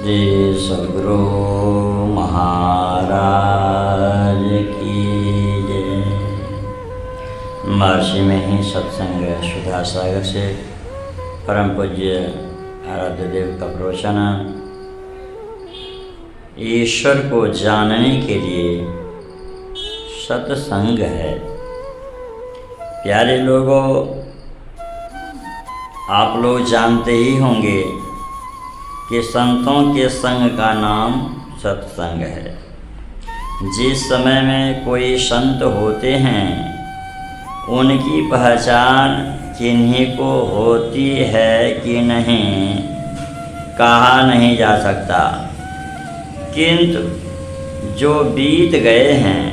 श्री सद्गुरु महाराज की जय। महर्षि में ही सत्संग सुधा सागर से परम पूज्य आराध्य देव का प्रवचन। ईश्वर को जानने के लिए सत्संग है। प्यारे लोगों, आप लोग जानते ही होंगे कि संतों के संग का नाम सत्संग है। जिस समय में कोई संत होते हैं उनकी पहचान किन्हीं को होती है कि नहीं कहा नहीं जा सकता, किंतु जो बीत गए हैं,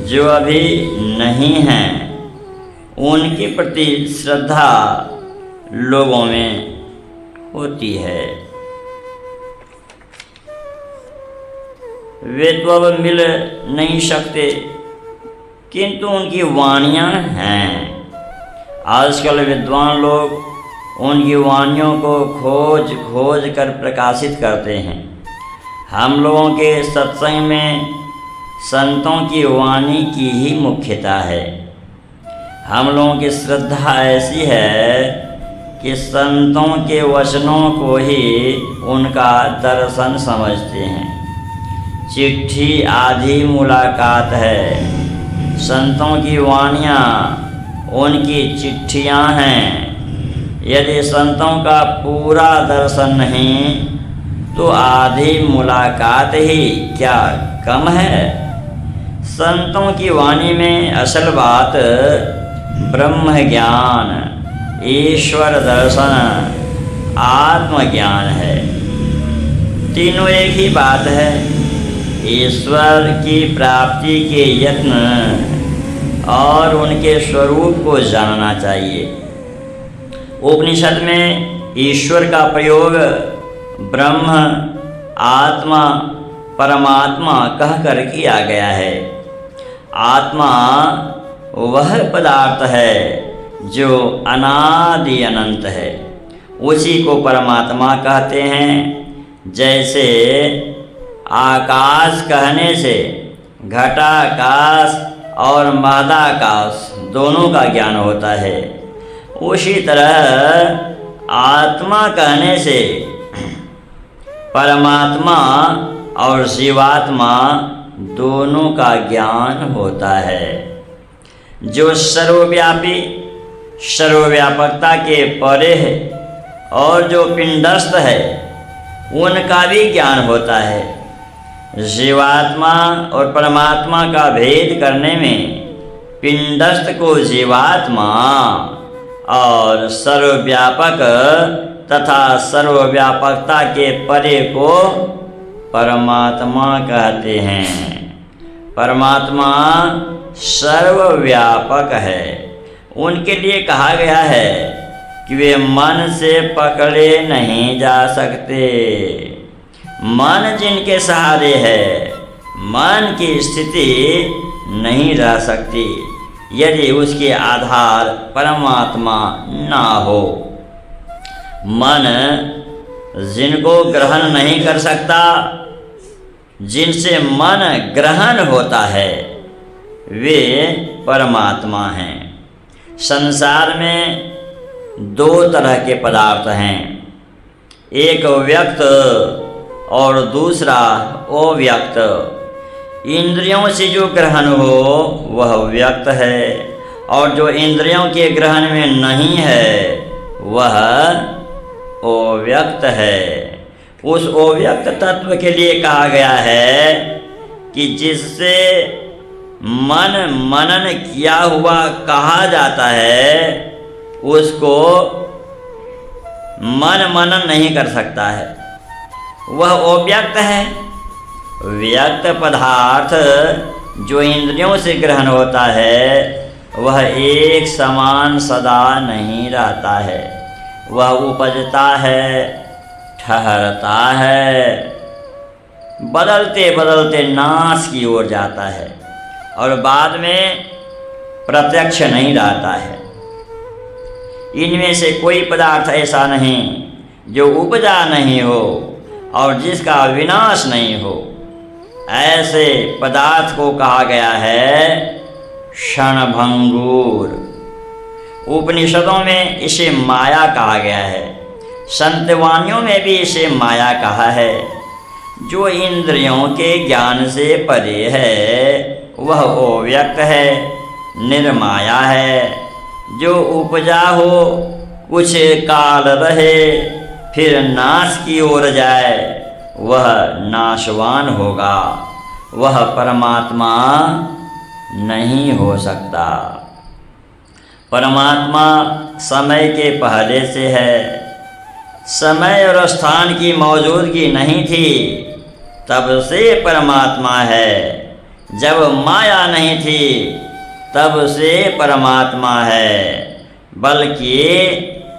जो अभी नहीं हैं, उनके प्रति श्रद्धा लोगों में होती है। वे तो अब मिल नहीं सकते, किंतु उनकी वाणियाँ हैं। आजकल विद्वान लोग उनकी वाणियों को खोज खोज कर प्रकाशित करते हैं। हम लोगों के सत्संग में संतों की वाणी की ही मुख्यता है। हम लोगों की श्रद्धा ऐसी है कि संतों के वचनों को ही उनका दर्शन समझते हैं। चिट्ठी आधी मुलाकात है। संतों की वाणियाँ उनकी चिट्ठियाँ हैं। यदि संतों का पूरा दर्शन नहीं तो आधी मुलाकात ही क्या कम है। संतों की वाणी में असल बात ब्रह्म ज्ञान, ईश्वर दर्शन, आत्मज्ञान है। तीनों एक ही बात है। ईश्वर की प्राप्ति के यत्न और उनके स्वरूप को जानना चाहिए। उपनिषद में ईश्वर का प्रयोग ब्रह्म, आत्मा, परमात्मा कहकर किया गया है। आत्मा वह पदार्थ है जो अनादि अनंत है, उसी को परमात्मा कहते हैं। जैसे आकाश कहने से घटाकाश और महदाकाश दोनों का ज्ञान होता है, उसी तरह आत्मा कहने से परमात्मा और जीवात्मा दोनों का ज्ञान होता है। जो सर्वव्यापी, सर्वव्यापकता के परे है और जो पिंडस्थ है उनका भी ज्ञान होता है। जीवात्मा और परमात्मा का भेद करने में पिंडस्थ को जीवात्मा और सर्वव्यापक तथा सर्वव्यापकता के परे को परमात्मा कहते हैं। परमात्मा सर्वव्यापक है। उनके लिए कहा गया है कि वे मन से पकड़े नहीं जा सकते। मन जिनके सहारे है, मन की स्थिति नहीं रह सकती यदि उसके आधार परमात्मा ना हो। मन जिनको ग्रहण नहीं कर सकता, जिनसे मन ग्रहण होता है, वे परमात्मा हैं। संसार में दो तरह के पदार्थ हैं, एक व्यक्त और दूसरा अव्यक्त। इंद्रियों से जो ग्रहण हो वह व्यक्त है, और जो इंद्रियों के ग्रहण में नहीं है वह अव्यक्त है। उस अव्यक्त तत्व के लिए कहा गया है कि जिससे मन मनन किया हुआ कहा जाता है, उसको मन मनन नहीं कर सकता है, वह अव्यक्त है। व्यक्त पदार्थ जो इंद्रियों से ग्रहण होता है वह एक समान सदा नहीं रहता है। वह उपजता है, ठहरता है, बदलते बदलते नाश की ओर जाता है और बाद में प्रत्यक्ष नहीं रहता है। इनमें से कोई पदार्थ ऐसा नहीं जो उपजा नहीं हो और जिसका विनाश नहीं हो, ऐसे पदार्थ को कहा गया है क्षणभंगुर। उपनिषदों में इसे माया कहा गया है, संतवानियों में भी इसे माया कहा है। जो इंद्रियों के ज्ञान से परे है वह अव्यक्त है, निर्माया है। जो उपजा हो, कुछ काल रहे, फिर नाश की ओर जाए, वह नाशवान होगा, वह परमात्मा नहीं हो सकता। परमात्मा समय के पहले से है। समय और स्थान की मौजूदगी नहीं थी, तब से परमात्मा है। जब माया नहीं थी, तब से परमात्मा है। बल्कि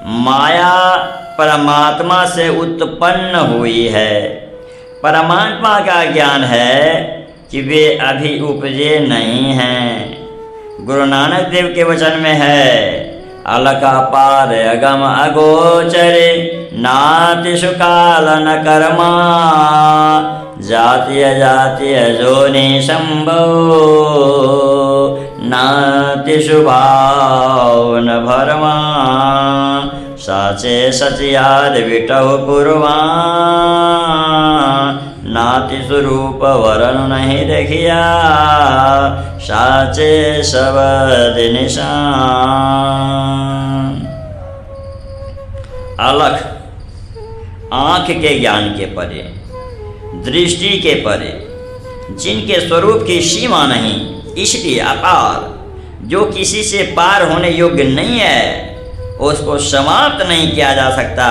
माया परमात्मा से उत्पन्न हुई है। परमात्मा का ज्ञान है कि वे अभी उपजे नहीं हैं। गुरु नानक देव के वचन में है, अलकापार अगम अगोचरे नातिषु काल न कर्मा जातीय जातीय जोनि संभव नातिषु भाव न भरमा साचे सचियाद विटहु पूर्वा नाति स्वरूप वरण नहीं देखिया साचे शब्द निशान। अलख आँख के ज्ञान के परे, दृष्टि के परे, जिनके स्वरूप की सीमा नहीं, इसलिए अपार, जो किसी से पार होने योग्य नहीं है, उसको समाप्त नहीं किया जा सकता।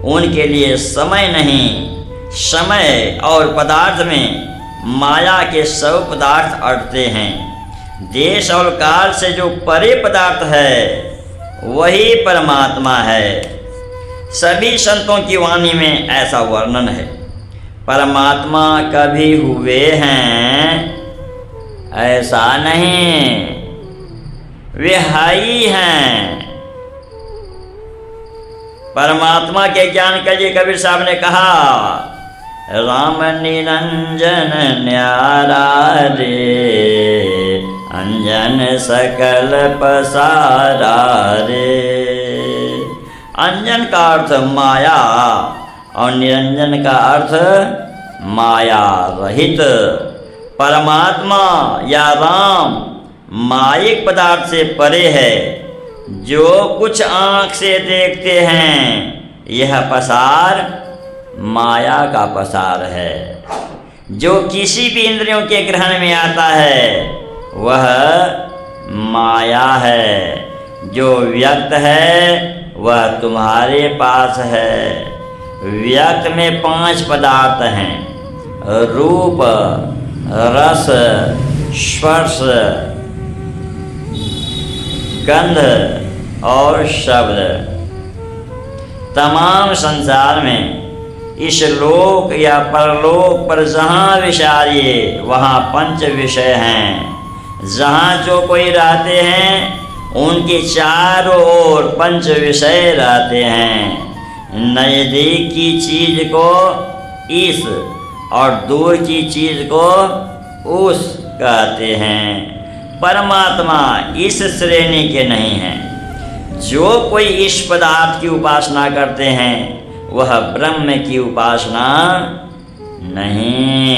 उनके लिए समय नहीं। समय और पदार्थ में माया के सब पदार्थ अटते हैं। देश और काल से जो परे पदार्थ है वही परमात्मा है। सभी संतों की वाणी में ऐसा वर्णन है। परमात्मा कभी हुए हैं ऐसा नहीं, वे ही हैं। परमात्मा के ज्ञान के लिए कबीर साहब ने कहा, राम निरंजन न्यारा रे अंजन सकल पसारा रे। अंजन का अर्थ माया और निरंजन का अर्थ माया रहित। परमात्मा या राम मायिक पदार्थ से परे है। जो कुछ आँख से देखते हैं यह पसार माया का पसार है। जो किसी भी इंद्रियों के ग्रहण में आता है वह माया है। जो व्यक्त है वह तुम्हारे पास है। व्यक्त में 5 पदार्थ हैं, रूप, रस, स्पर्श, गंध और शब्द। तमाम संसार में इस लोक या परलोक पर जहाँ विचारिए वहाँ 5 विषय हैं। जहाँ जो कोई रहते हैं उनके चारों ओर 5 विषय रहते हैं। नज़दीक की चीज़ को इस और दूर की चीज़ को उस कहते हैं। परमात्मा इस श्रेणी के नहीं हैं। जो कोई इस पदार्थ की उपासना करते हैं वह ब्रह्म की उपासना नहीं।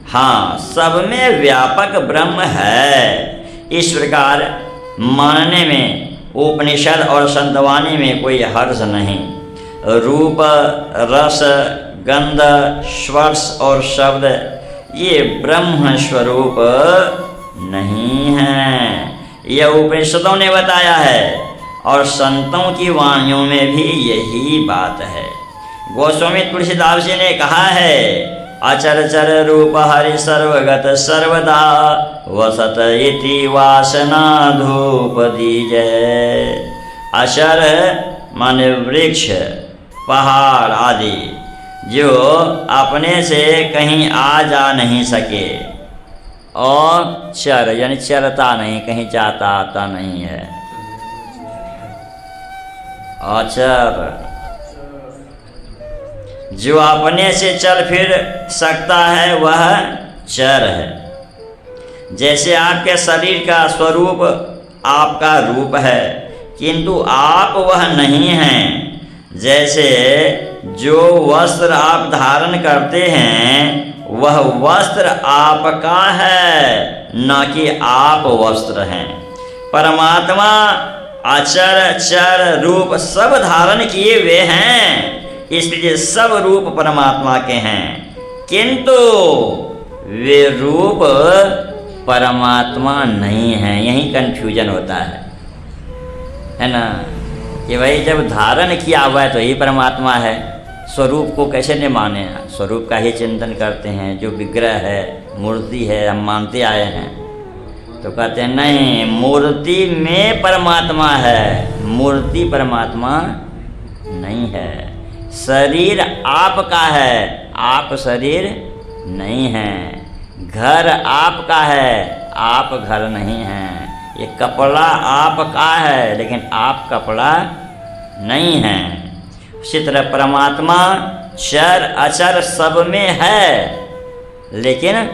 हाँ, सब में व्यापक ब्रह्म है। इस प्रकार मानने में उपनिषद और संतवाणी में कोई हर्ष नहीं। रूप, रस, गंध, स्पर्श और शब्द ये ब्रह्म स्वरूप नहीं है। यह उपनिषदों ने बताया है और संतों की वाणियों में भी यही बात है। गोस्वामी तुलसीदास जी ने कहा है, अचर चर रूप हरि सर्वगत सर्वदा वसत इति वासना धूप दीजय। अचर माने वृक्ष, पहाड़ आदि जो अपने से कहीं आ जा नहीं सके, और चर यानी चरता नहीं, कहीं जाता आता नहीं है। अचर जो अपने से चल फिर सकता है वह चर है। जैसे आपके शरीर का स्वरूप आपका रूप है, किंतु आप वह नहीं हैं। जैसे जो वस्त्र आप धारण करते हैं वह वस्त्र आपका है, न कि आप वस्त्र हैं। परमात्मा अचर चर रूप सब धारण किए हुए हैं, इसलिए सब रूप परमात्मा के हैं, किंतु वे रूप परमात्मा नहीं हैं। यही कन्फ्यूजन होता है ना, कि भाई जब धारण किया हुआ है तो यही परमात्मा है, स्वरूप को कैसे नहीं माने। स्वरूप का ही चिंतन करते हैं, जो विग्रह है मूर्ति है हम मानते आए हैं, तो कहते हैं नहीं, मूर्ति में परमात्मा है, मूर्ति परमात्मा नहीं है। शरीर आपका है, आप शरीर नहीं हैं। घर आपका है, आप घर नहीं हैं। ये कपड़ा आपका है, लेकिन आप कपड़ा नहीं हैं। उसी तरह परमात्मा चर अचर सब में है, लेकिन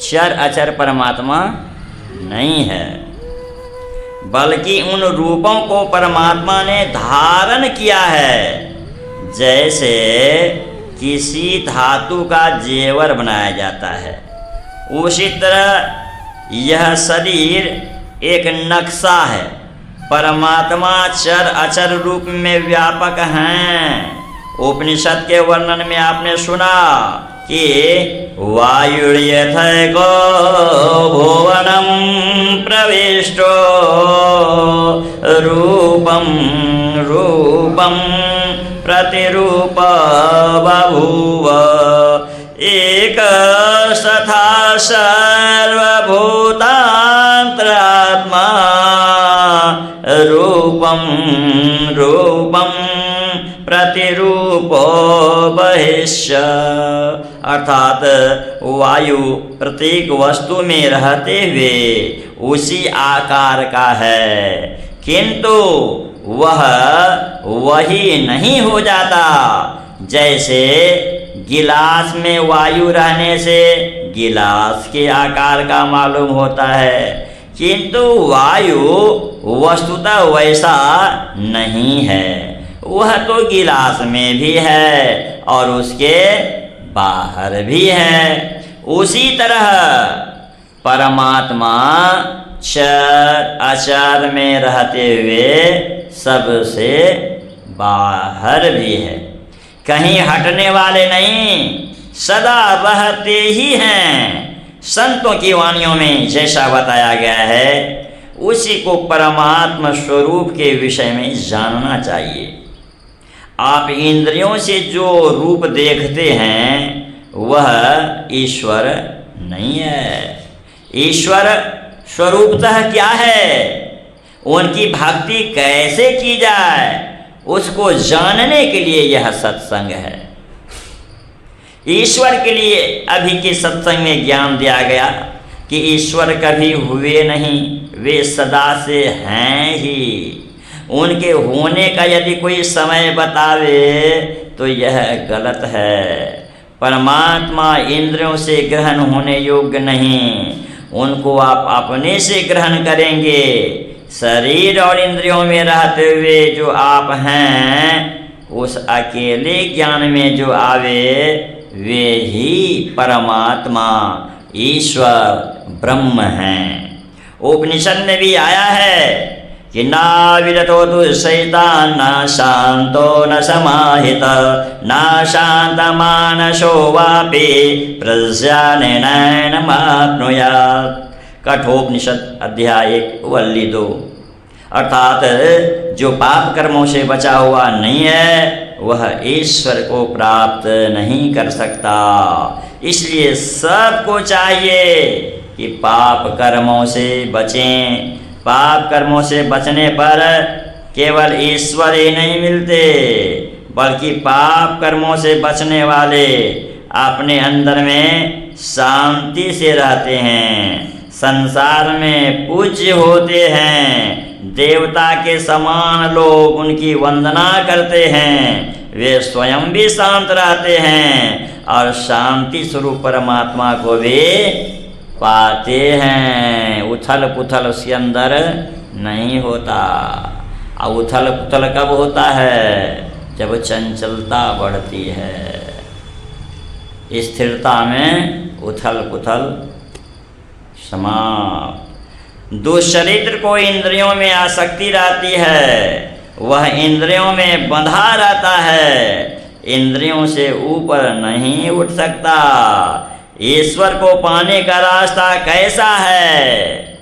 चर अचर परमात्मा नहीं है, बल्कि उन रूपों को परमात्मा ने धारण किया है। जैसे किसी धातु का जेवर बनाया जाता है, उसी तरह यह शरीर एक नक्शा है। परमात्मा चर अचर रूप में व्यापक हैं। उपनिषद के वर्णन में आपने सुना कि वायुर्यथैको भुवनं प्रविष्टो रूपं रूपं प्रतिरूप बभूव एक तथा सर्वभूतान्तरात्मा रूपं रूपं प्रतिरूपो बहिष्य। अर्थात वायु प्रत्येक वस्तु में रहते हुए उसी आकार का है, किंतु वह वही नहीं हो जाता। जैसे गिलास में वायु रहने से गिलास के आकार का मालूम होता है, किंतु वायु वस्तुतः वैसा नहीं है। वह तो गिलास में भी है और उसके बाहर भी है। उसी तरह परमात्मा चर अचर में रहते हुए सबसे बाहर भी है, कहीं हटने वाले नहीं, सदा रहते ही हैं। संतों की वाणियों में जैसा बताया गया है उसी को परमात्मा स्वरूप के विषय में जानना चाहिए। आप इंद्रियों से जो रूप देखते हैं वह ईश्वर नहीं है। ईश्वर स्वरूपतः क्या है, उनकी भक्ति कैसे की जाए, उसको जानने के लिए यह सत्संग है। ईश्वर के लिए अभी के सत्संग में ज्ञान दिया गया कि ईश्वर कभी हुए नहीं, वे सदा से हैं ही। उनके होने का यदि कोई समय बतावे तो यह गलत है। परमात्मा इंद्रियों से ग्रहण होने योग्य नहीं, उनको आप अपने से ग्रहण करेंगे। शरीर और इंद्रियों में रहते हुए जो आप हैं, उस अकेले ज्ञान में जो आवे वे ही परमात्मा ईश्वर ब्रह्म हैं। उपनिषद में भी आया है कि ना विरतो दुःशयितान् न शांतो न समाहित न शान्तमानसो वापि प्रज्ञानेनैनमाप्नुयात्। कठोपनिषद अध्याय 1 वल्ली 2। अर्थात जो पाप कर्मों से बचा हुआ नहीं है वह ईश्वर को प्राप्त नहीं कर सकता। इसलिए सबको चाहिए कि पाप कर्मों से बचें। पाप कर्मों से बचने पर केवल ईश्वर ही नहीं मिलते, बल्कि पाप कर्मों से बचने वाले अपने अंदर में शांति से रहते हैं, संसार में पूज्य होते हैं, देवता के समान लोग उनकी वंदना करते हैं, वे स्वयं भी शांत रहते हैं और शांति स्वरूप परमात्मा को भी पाते हैं। उथल पुथल उसके अंदर नहीं होता। और उथल पुथल कब होता है? जब चंचलता बढ़ती है। स्थिरता में उथल पुथल समाप्त। दुष्चरित्र को इंद्रियों में आसक्ति रहती है, वह इंद्रियों में बंधा रहता है, इंद्रियों से ऊपर नहीं उठ सकता। ईश्वर को पाने का रास्ता कैसा है?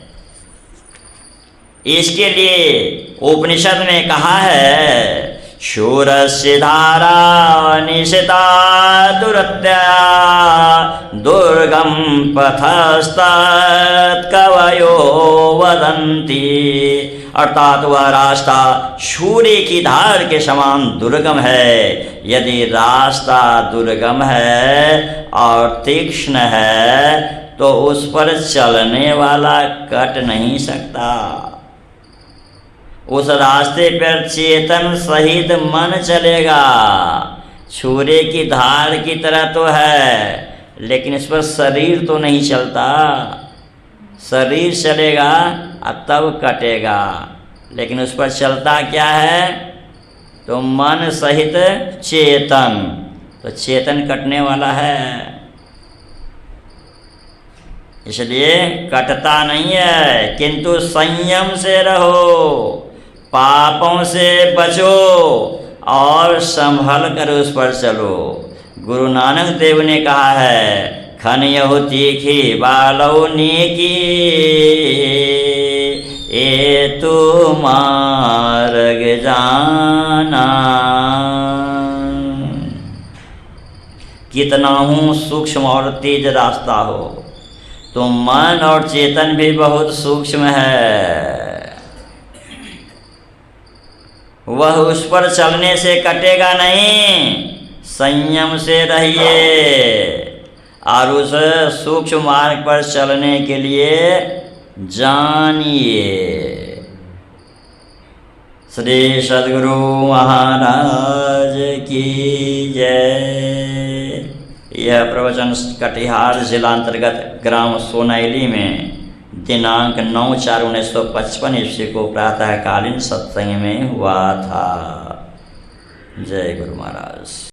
इसके लिए उपनिषद में कहा है, शूरस्य धारा निशिता दुरत्या दुर्गम पथस्तत् कवयो वदन्ति। अर्थात वह रास्ता शूरे की धार के समान दुर्गम है। यदि रास्ता दुर्गम है और तीक्ष्ण है तो उस पर चलने वाला कट नहीं सकता। उस रास्ते पर चेतन सहित मन चलेगा। छुरे की धार की तरह तो है, लेकिन इस पर शरीर तो नहीं चलता। शरीर चलेगा और तब कटेगा, लेकिन उस पर चलता क्या है? तो मन सहित चेतन। तो चेतन कटने वाला है, इसलिए कटता नहीं है। किंतु संयम से रहो, पापों से बचो और संभल कर उस पर चलो। गुरु नानक देव ने कहा है, खन यहु तीखी बालौ नेकी ए तो मार्ग जाना। कितना हूँ सूक्ष्म और तेज रास्ता हो, तो मन और चेतन भी बहुत सूक्ष्म है। वह उस पर चलने से कटेगा नहीं। संयम से रहिए और उस सूक्ष्म मार्ग पर चलने के लिए जानिए। श्री सद्गुरु महाराज की जय। यह प्रवचन कटिहार जिला अंतर्गत ग्राम सोनैली में दिनांक 9/4/1955 ईस्वी को प्रातःकालीन सत्संग में हुआ था। जय गुरु महाराज।